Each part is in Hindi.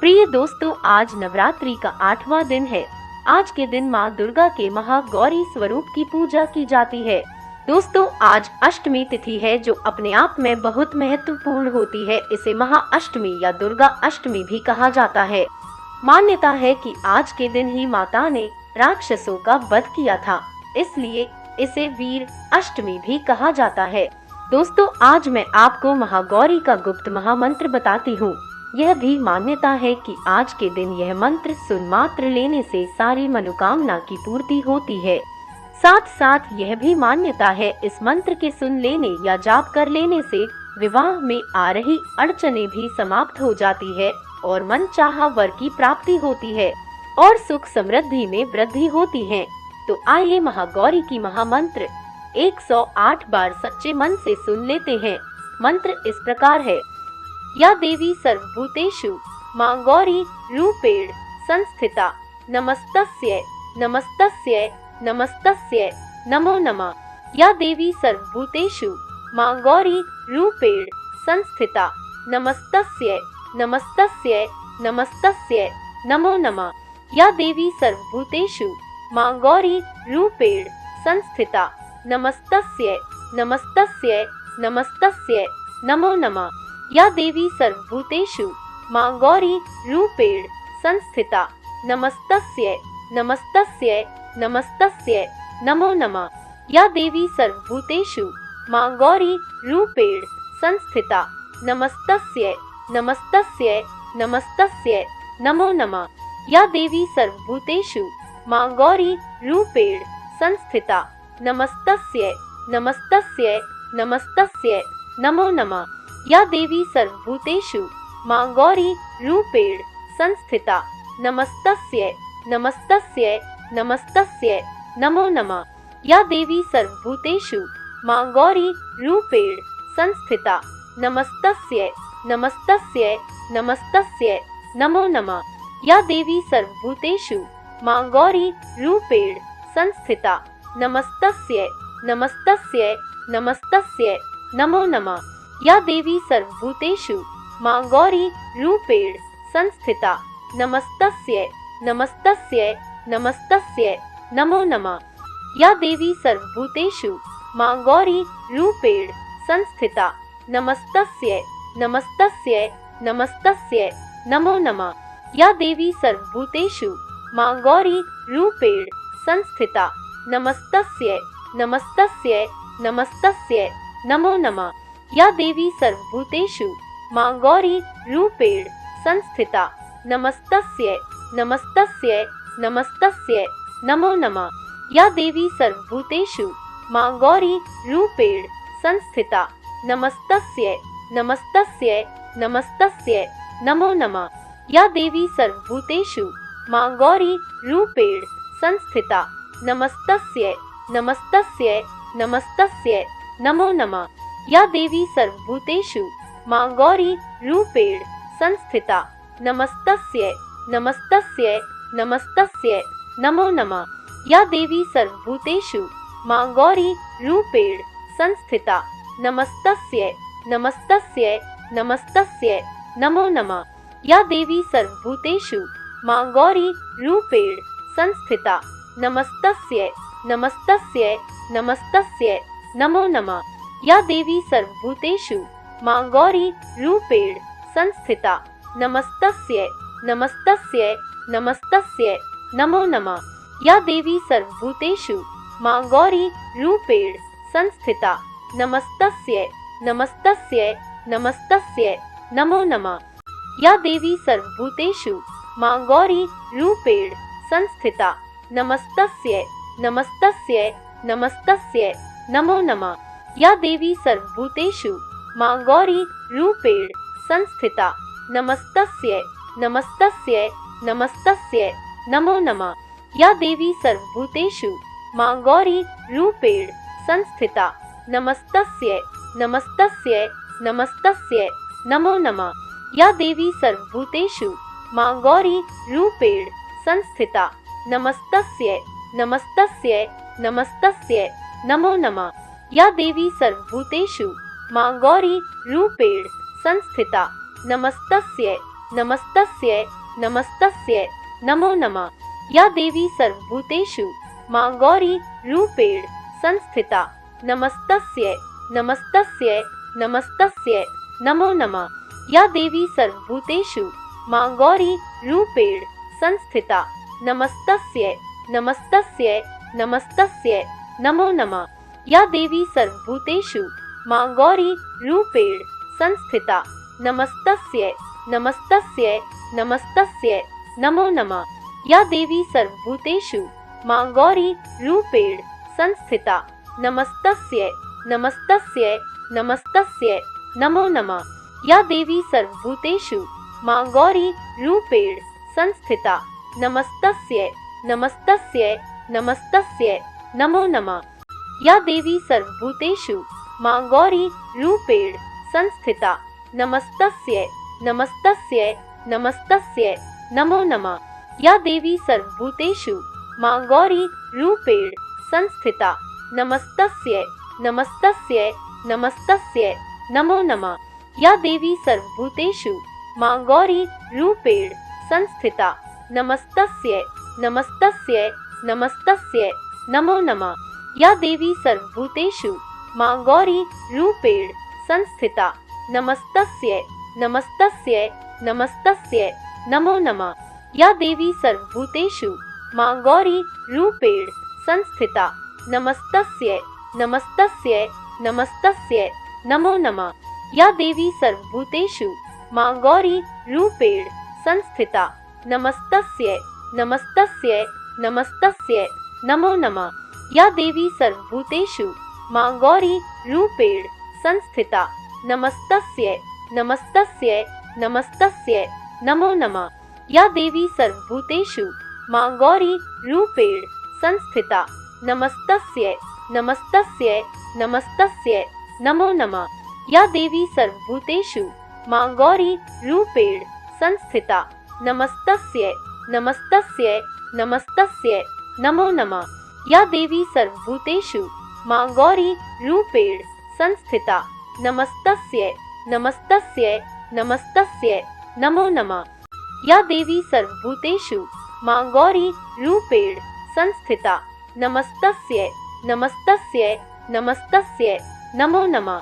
प्रिय दोस्तों, आज नवरात्रि का 8वां दिन है। आज के दिन माँ दुर्गा के महागौरी स्वरूप की पूजा की जाती है। दोस्तों, आज अष्टमी तिथि है जो अपने आप में बहुत महत्वपूर्ण होती है। इसे महाअष्टमी या दुर्गा अष्टमी भी कहा जाता है। मान्यता है कि आज के दिन ही माता ने राक्षसों का वध किया था, इसलिए इसे वीर अष्टमी भी कहा जाता है। दोस्तों, आज मैं आपको महागौरी का गुप्त महामंत्र बताती हूँ। यह भी मान्यता है कि आज के दिन यह मंत्र सुन मात्र लेने से सारी मनोकामना की पूर्ति होती है। साथ साथ यह भी मान्यता है इस मंत्र के सुन लेने या जाप कर लेने से विवाह में आ रही अड़चनें भी समाप्त हो जाती है और मनचाहा वर की प्राप्ति होती है और सुख समृद्धि में वृद्धि होती है। तो आइए महागौरी की महामंत्र 108 बार सच्चे मन से सुन लेते हैं। मंत्र इस प्रकार है। या देवी सर्वभूतेषु मां गौरी रूपेण संस्थिता नमस्तस्यै नमस्तस्यै नमस्तस्यै नमो नमः। या देवी सर्वभूतेषु मां गौरी रूपेण संस्थिता नमस्तस्यै नमस्तस्यै नमस्तस्यै नमो नमः। या देवी सर्वभूतेषु मां गौरी रूपेण संस्थिता नमस्तस्यै नमस्तस्यै नमस्तस्यै नमो नमः। या देवी सर्वभूतेषु मां गौरी रूपेण संस्थिता नमस्तस्यै नमस्तस्यै नमस्तस्यै नमो नमः। या देवी सर्वभूतेषु मां गौरी रूपेण संस्थिता नमस्तस्यै नमस्तस्यै नमस्तस्यै नमो नमः। या देवी सर्वभूतेषु मां गौरी रूपेण संस्थिता नमस्तस्यै नमस्तस्यै नमस्तस्यै नमो नमः। या देवी सर्वभूतेषु मां गौरी रूपेण संस्थिता नमस्तस्यै नमस्तस्यै नमस्तस्यै नमो नमः। या देवी सर्वभूतेषु मां गौरी रूपेण संस्थिता नमस्तस्यै नमस्तस्यै नमस्तस्यै नमो नमः। या देवी सर्वभूतेषु मां गौरी रूपेण संस्थिता नमस्तस्यै नमस्तस्यै नमस्तस्यै नमो नमः। या देवी सर्वभूतेषु मां गौरी रूपेण संस्थिता नमस्तस्यै नमस्तस्यै नमस्तस्यै नमो नमः। या देवी सर्वभूतेषु मां गौरी रूपेण संस्थिता नमस्तस्यै नमस्तस्यै नमस्तस्यै नमो नमः। या देवी सर्वभूतेषु मां गौरी रूपेण संस्थिता नमस्तस्यै नमस्तस्यै नमस्तस्यै नमो नमः। या देवी सर्वभूतेषु मां गौरी रूपेण संस्थिता नमस्तस्यै नमस्तस्यै नमस्तस्यै नमो नमः। या देवी सर्वभूतेषु मां गौरी रूपेण संस्थिता नमस्तस्यै नमस्तस्यै नमस्तस्यै नमो नमः। या देवी सर्वभूतेषु मां गौरी रूपेण संस्थिता नमस्तस्यै नमस्तस्यै नमस्तस्यै नमो नमः। या देवी सर्वभूतेषु मां गौरी रूपेण संस्थिता नमस्तस्यै नमस्तस्यै नमस्तस्यै नमो नमः। या देवी सर्वभूतेषु मां गौरी रूपेण संस्थिता नमस्तस्यै नमस्तस्यै नमस्तस्यै नमो नमः। या देवी सर्वभूतेषु मां गौरी रूपेण संस्थिता नमस्तस्यै नमस्तस्यै नमस्तस्यै नमो नमः। या देवी सर्वभूतेषु मां गौरी रूपेण संस्थिता नमस्तस्यै नमस्तस्यै नमस्तस्यै नमो नमः। या देवी सर्वभूतेषु मां गौरी रूपेण संस्थिता नमस्तस्यै नमस्तस्यै नमस्तस्यै नमो नमः। या देवी सर्वभूतेषु मां गौरी रूपेण संस्थिता नमस्तस्यै नमस्तस्यै नमस्तस्यै नमो नमः। या देवी सर्वभूतेषु मां गौरी रूपेण संस्थिता नमस्तस्यै नमस्तस्यै नमस्तस्यै नमो नमः। या देवी सर्वभूतेषु मां गौरी रूपेण संस्थिता नमस्तस्यै नमस्तस्यै नमस्तस्यै नमो नमः। या देवी सर्वभूतेषु मां गौरी रूपेण संस्थिता नमस्तस्यै नमस्तस्यै नमस्तस्यै नमो नमः। या देवी सर्वभूतेषु मां गौरी रूपेण संस्थिता नमस्तस्यै नमस्तस्यै नमस्तस्यै नमो नमः। या देवी सर्वभूतेषु मां गौरी रूपेण संस्थिता नमस्तस्यै नमस्तस्यै नमस्तस्यै नमो नमः। या देवी सर्वभूतेषु मां गौरी रूपेण संस्थिता नमस्तस्यै नमस्तस्यै नमस्तस्यै नमो नमः। या देवी सर्वभूतेषु मां गौरी रूपेण संस्थिता नमस्तस्यै नमस्तस्यै नमस्तस्यै नमो नमः। या देवी सर्वभूतेषु मां गौरी रूपेण संस्थिता नमस्तस्यै नमस्तस्यै नमस्तस्यै नमो नमः। या देवी सर्वभूतेषु मां गौरी रूपेण संस्थिता नमस्तस्यै नमस्तस्यै नमस्तस्यै नमो नमः। या देवी सर्वभूतेषु मां गौरी रूपेण संस्थिता नमस्तस्यै नमस्तस्यै नमस्तस्यै नमो नमः। या देवी सर्वभूतेषु मां गौरी रूपेण संस्थिता नमस्तस्यै नमस्तस्यै नमस्तस्यै नमो नमः। या देवी सर्वभूतेषु मां गौरी रूपेण संस्थिता नमस्तस्यै नमस्तस्यै नमस्तस्यै नमो नमः। या देवी सर्वभूतेषु मां गौरी रूपेण संस्थिता नमस्तस्यै नमस्तस्यै नमस्तस्यै नमो नमः। या देवी सर्वभूतेषु मां गौरी रूपेण संस्थिता नमस्तस्यै नमस्तस्यै नमस्तस्यै नमो नमः। या देवी सर्वभूतेषु मां गौरी रूपेण संस्थिता नमस्तस्यै नमस्तस्यै नमस्तस्यै नमो नमः। या देवी सर्वभूतेषु मां गौरी रूपेण संस्थिता नमस्तस्यै नमस्तस्यै नमस्तस्यै नमो नमः। या देवी सर्वभूतेषु मां गौरी रूपेण संस्थिता नमस्तस्यै नमस्तस्यै नमस्तस्यै नमो नमः। या देवी सर्वभूतेषु मां गौरी रूपेण संस्थिता नमस्तस्यै नमस्तस्यै नमस्तस्यै नमो नमः। या देवी सर्वभूतेषु मां गौरी रूपेण संस्थिता नमस्तस्यै नमस्तस्यै नमस्तस्यै नमो नमः। या देवी सर्वभूतेषु मां गौरी रूपेण संस्थिता नमस्तस्यै नमस्तस्यै नमस्तस्यै नमो नमः।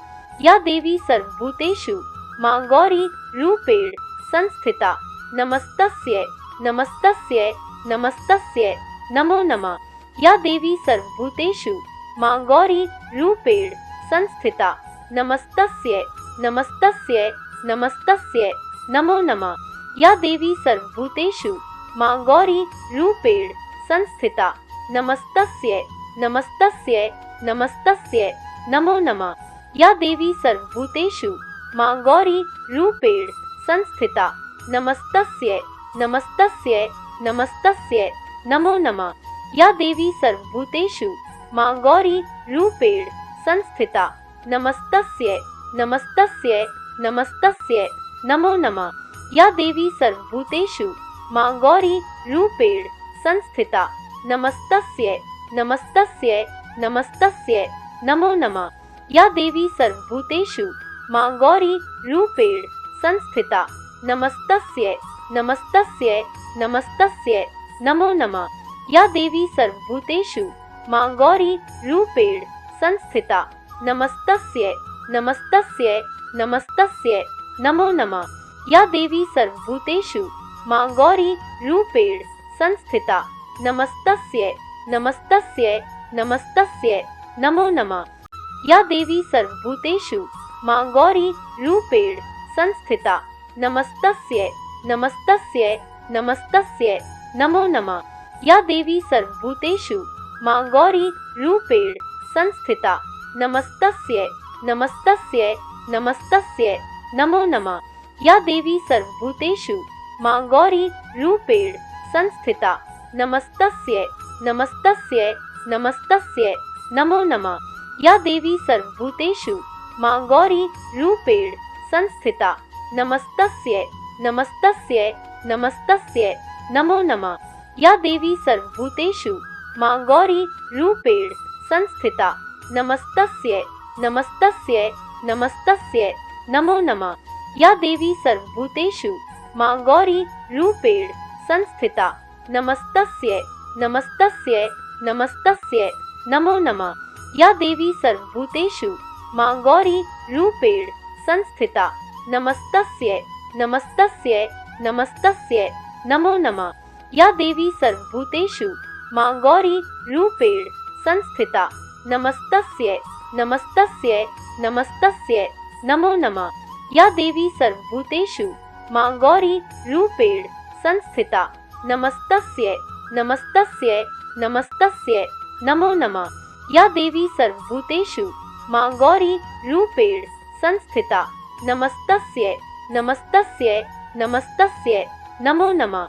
या देवी सर्वभूतेषु मां गौरी रूपेण संस्थिता नमस्तस्यै नमस्तस्यै नमस्तस्यै नमो नमः। या देवी सर्वभूतेषु मां गौरी रूपेण संस्थिता नमस्तस्यै नमस्तस्यै नमस्तस्यै नमो नमः। या देवी सर्वभूतेषु मां गौरी रूपेण संस्थिता नमस्तस्यै नमस्तस्यै नमस्तस्यै नमो नमः। या देवी सर्वभूतेषु मां गौरी रूपेण संस्थिता नमस्तस्यै नमस्तस्यै नमस्तस्यै नमो नमः। या देवी सर्वभूतेषु मां गौरी रूपेण संस्थिता नमस्तस्यै नमस्तस्यै नमस्तस्यै नमो नमः। या देवी सर्वभूतेषु मां गौरी रूपेण संस्थिता नमस्तस्यै नमस्तस्यै नमस्तस्यै नमो नमः। या देवी सर्वभूतेषु मां गौरी रूपेण संस्थिता नमस्तस्यै नमस्तस्यै नमस्तस्यै नमो नमः। या देवी सर्वभूतेषु मां गौरी रूपेण संस्थिता नमस्तस्यै नमस्तस्यै नमस्तस्यै नमो नमः। या देवी सर्वभूतेषु मां गौरी रूपेण संस्थिता नमस्तस्यै नमस्तस्यै नमस्तस्यै नमो नमः। या देवी सर्वभूतेषु मां गौरी रूपेण संस्थिता नमस्तस्यै नमस्तस्यै नमस्तस्यै नमो नमः। या देवी सर्वभूतेषु मां गौरी रूपेण संस्थिता नमस्तस्यै नमस्तस्यै नमस्तस्यै नमो नमः। या देवी सर्वभूतेषु मां गौरी रूपेण संस्थिता नमस्तस्यै नमस्तस्यै नमस्तस्यै नमो नमः। या देवी सर्वभूतेषु मां गौरी रूपेण संस्थिता नमस्तस्यै नमस्तस्यै नमस्तस्यै नमो नमः। या देवी सर्वभूतेषु मां गौरी रूपेण संस्थिता नमस्तस्यै नमस्तस्यै नमस्तस्यै नमो नमः। या देवी सर्वभूतेषु मां गौरी रूपेण संस्थिता नमस्तस्यै नमस्तस्यै नमस्तस्यै नमो नमः। या देवी सर्वभूतेषु मां गौरी रूपेण संस्थिता नमस्तस्यै नमस्तस्यै नमस्तस्यै नमो नमः। या देवी सर्वभूतेषु मां गौरी रूपेण संस्थिता नमस्तस्यै नमस्तस्यै नमस्तस्यै नमो नमः। या देवी सर्वभूतेषु मां गौरी रूपेण संस्थिता नमस्तस्यै नमस्तस्यै नमस्तस्यै नमो नमः। या देवी सर्वभूतेषु मां गौरी रूपेण संस्थिता नमस्तस्यै नमस्तस्यै नमस्तस्यै नमो नमः।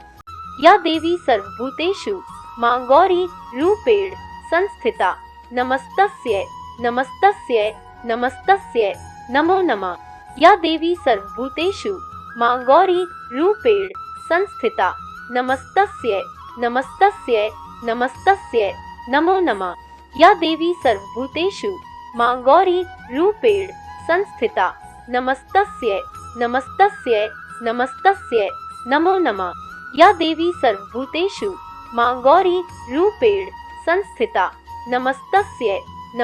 या देवी सर्वभूतेषु मां गौरी रूपेण संस्थिता नमस्तस्यै नमस्तस्यै नमस्तस्यै नमो नमः। या देवी सर्वभूतेषु मां गौरी रूपेण संस्थिता नमस्तस्यै नमस्तस्यै नमस्तस्यै नमो नमः। या देवी सर्वभूतेषु मां गौरी रूपेण संस्थिता नमस्तस्यै नमस्तस्यै नमस्तस्यै नमो नमः। या देवी सर्वभूतेषु मां गौरी रूपेण संस्थिता नमस्तस्यै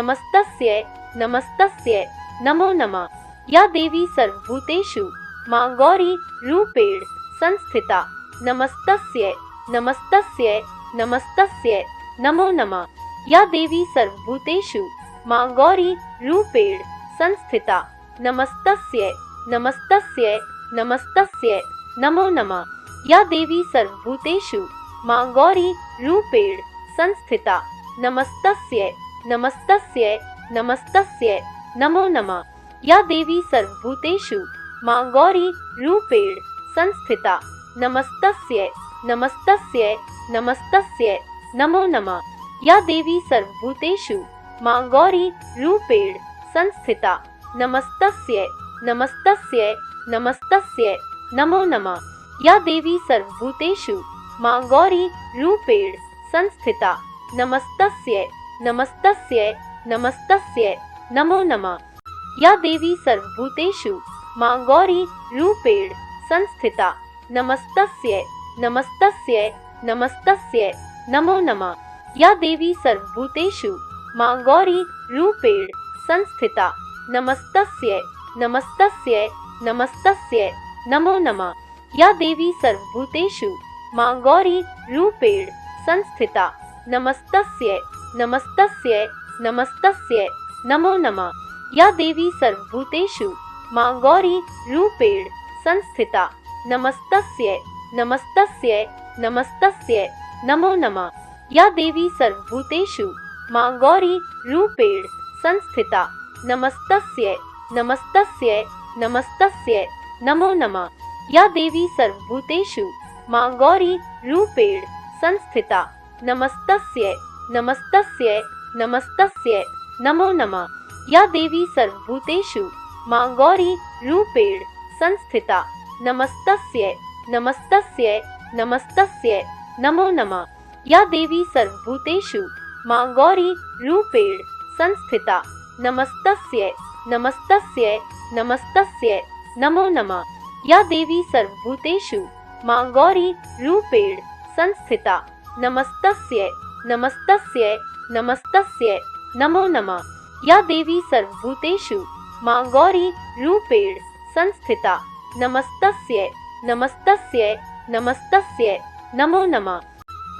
नमस्तस्यै नमस्तस्यै नमो नमः। या देवी सर्वभूतेषु मां गौरी रूपेण संस्थिता नमस्तस्यै नमस्तस्यै नमस्तस्यै नमो नमः। या देवी सर्वभूतेषु मां गौरी रूपेण संस्थिता नमस्तस्यै नमस्तस्यै नमस्तस्यै नमो नमः। या देवी सर्वभूतेषु मां गौरी रूपेण संस्थिता नमस्तस्यै नमस्तस्यै नमस्तस्यै नमो नमः। या देवी सर्वभूतेषु मां गौरी रूपेण संस्थिता नमस्तस्यै नमस्तस्यै नमस्तस्यै नमो नमः। या देवी सर्वभूतेषु मां गौरी रूपेण संस्थिता नमस्तस्यै नमस्तस्यै नमस्तस्यै नमो नमः। या देवी सर्वभूतेषु मां गौरी रूपेण संस्थिता नमस्तस्यै नमस्तस्यै नमस्तस्यै नमो नमः। या देवी सर्वभूतेषु मां गौरी रूपेण संस्थिता नमस्तस्यै नमस्तस्यै नमस्तस्यै नमो नमः। या देवी सर्वभूतेषु मां गौरी रूपेण संस्थिता नमस्तस्यै नमस्तस्यै नमस्तस्यै नमो नमः। या देवी सर्वभूतेषु मां गौरी रूपेण संस्थिता नमस्तस्यै नमस्तस्यै नमस्तस्यै नमो नमः। या देवी सर्वभूतेषु मां गौरी रूपेण संस्थिता नमस्तस्यै नमस्तस्यै नमस्तस्यै नमो नमः। या देवी सर्वभूतेषु मां गौरी रूपेण संस्थिता नमस्तस्यै नमस्तस्यै नमस्तस्यै नमो नमः। या देवी सर्वभूतेषु मां गौरी रूपेण संस्थिता नमस्तस्यै नमस्तस्यै नमस्तस्यै नमो नमः। या देवी सर्वभूतेषु मां गौरी रूपेण संस्थिता नमस्तस्यै नमस्तस्यै नमस्तस्यै नमो नमः। या देवी सर्वभूतेषु मां गौरी रूपेण संस्थिता नमस्तस्यै नमस्तस्यै नमस्तस्यै नमो नमः। या देवी सर्वभूतेषु मां गौरी रूपेण संस्थिता नमस्तस्यै नमस्तस्यै नमस्तस्यै नमो नमः। या देवी सर्वभूतेषु मां गौरी रूपेण संस्थिता नमस्तस्यै नमस्तस्यै नमस्तस्यै नमो नमः।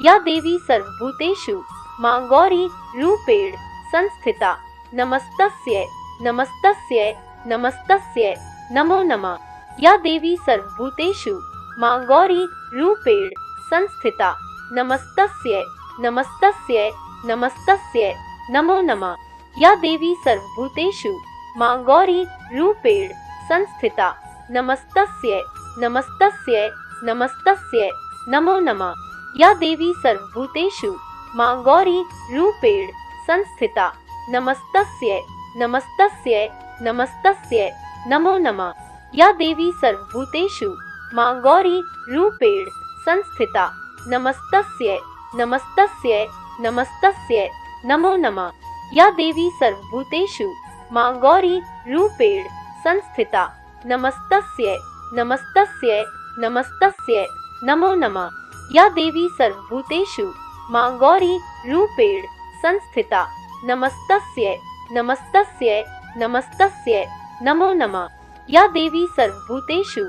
या देवी सर्वभूतेषु मां गौरी रूपेण संस्थिता नमस्तस्यै नमस्तस्यै नमस्तस्यै नमो नमः। या देवी सर्वभूतेषु मां गौरी रूपेण संस्थिता नमस्तस्यै नमस्तस्यै नमस्तस्यै नमो नमः। या देवी सर्वभूतेषु मां गौरी रूपेण संस्थिता नमस्तस्यै नमस्तस्यै नमस्तस्यै नमो नमः। या देवी सर्वभूतेषु मां गौरी रूपेण संस्थिता नमस्तस्यै नमस्तस्यै नमस्तस्यै नमो नमः। या देवी सर्वभूतेषु मां गौरी रूपेण संस्थिता नमस्तस्यै नमस्तस्यै नमस्तस्यै नमो नमः। या देवी सर्वभूतेषु मां गौरी रूपेण संस्थिता नमस्तस्यै नमस्तस्यै नमस्तस्यै नमो नमः। या देवी सर्वभूतेषु मां गौरी रूपेण संस्थिता नमस्तस्यै नमस्तस्यै नमस्तस्यै नमो नमः। या देवी सर्वभूतेषु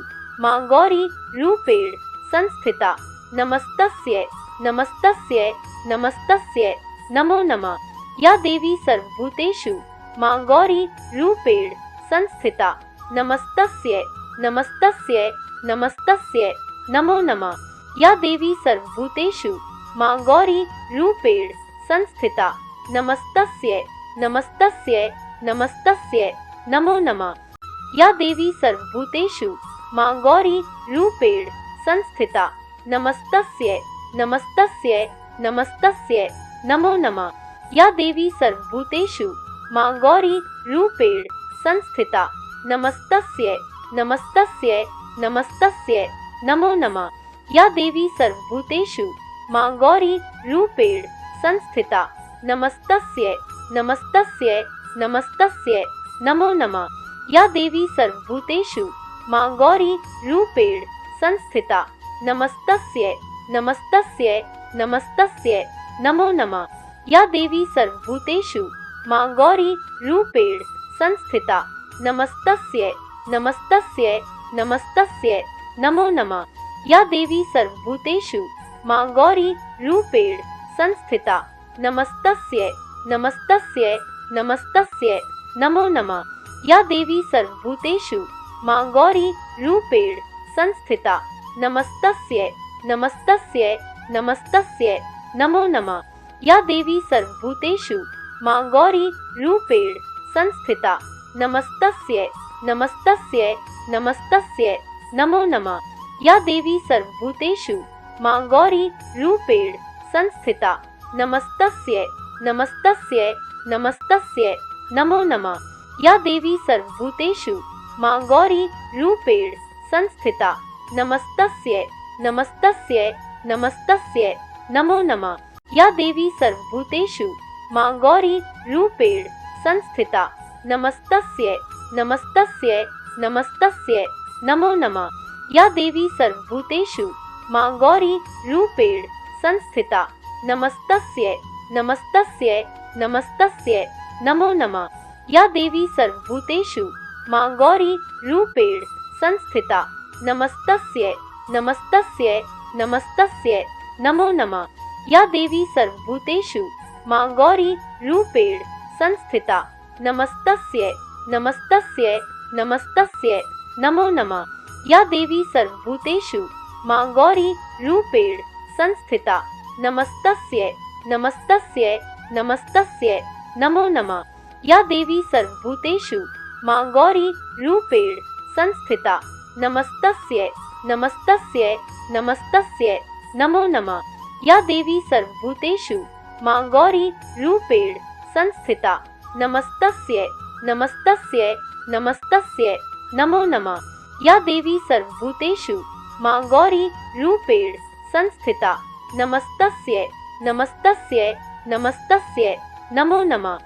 मां गौरी रूपेण संस्थिता नमस्तस्यै नमस्तस्यै नमस्तस्यै नमो नमः। या देवी सर्वभूतेषु मां गौरी रूपेण संस्थिता नमस्तस्यै नमस्तस्यै नमस्तस्यै नमो नमः। या देवी सर्वभूतेषु मां गौरी रूपेण संस्थिता नमस्तस्यै नमस्तस्यै नमस्तस्यै नमो नमः। या देवी सर्वभूतेषु मां गौरी रूपेण संस्थिता नमस्तस्यै नमस्तस्यै नमस्तस्यै नमो नमः। या देवी सर्वभूतेषु मां गौरी रूपेण संस्थिता नमस्तस्यै नमस्तस्यै नमस्तस्यै नमो नमः। या देवी सर्वभूतेषु मां गौरी रूपेण संस्थिता नमस्तस्यै नमस्तस्यै नमस्तस्यै नमो नमः। या देवी सर्वभूतेषु मां गौरी रूपेण संस्थिता नमस्तस्यै नमस्तस्यै नमस्तस्यै नमो नमः। या देवी सर्वभूतेषु मां गौरी रूपेण संस्थिता नमस्तस्यै नमस्तस्यै नमस्तस्यै नमो नमः। या देवी सर्वभूतेषु मां गौरी रूपेण संस्थिता नमस्तस्यै नमस्तस्यै नमस्तस्यै नमो नमः। या देवी सर्वभूतेषु मां गौरी रूपेण संस्थिता नमस्तस्यै नमस्तस्यै नमस्तस्यै नमो नमः। या देवी सर्वभूतेषु मां गौरी रूपेण संस्थिता नमस्तस्यै नमस्तस्यै नमस्तस्यै नमो नमः। या देवी सर्वभूतेषु मां गौरी रूपेण संस्थिता नमस्तस्यै नमस्तस्यै नमस्तस्यै नमो नमः। या देवी सर्वभूतेषु मां गौरी रूपेण संस्थिता नमस्तस्यै नमस्तस्यै नमस्तस्यै नमो नमः। या देवी सर्वभूतेषु मां गौरी रूपेण संस्थिता नमस्तस्यै नमस्तस्यै नमस्तस्यै नमो नमः। या देवी सर्वभूतेषु मां गौरी रूपेण संस्थिता नमस्तस्यै नमस्तस्यै नमस्तस्यै नमो नमः। या देवी सर्वभूतेषु मां गौरी रूपेण संस्थिता नमस्तस्यै नमस्तस्यै नमस्तस्यै नमो नमः। या देवी सर्वभूतेषु मां गौरी रूपेण संस्थिता नमस्तस्यै नमस्तस्यै नमस्तस्यै नमो नमः। या देवी सर्वभूतेषु मां गौरी रूपेण संस्थिता नमस्तस्यै नमस्तस्यै नमस्तस्यै नमो नमः। या देवी सर्वभूतेषु मां गौरी रूपेण संस्थिता नमस्तस्यै नमस्तस्यै नमस्तस्यै नमो नमः। या देवी सर्वभूतेषु मां गौरी रूपेण संस्थिता नमस्तस्यै नमस्तस्यै नमस्तस्यै नमो नमः। या देवी सर्वभूतेषु मां गौरी रूपेण संस्थिता नमस्तस्यै नमस्तस्यै नमस्तस्यै नमो नमः।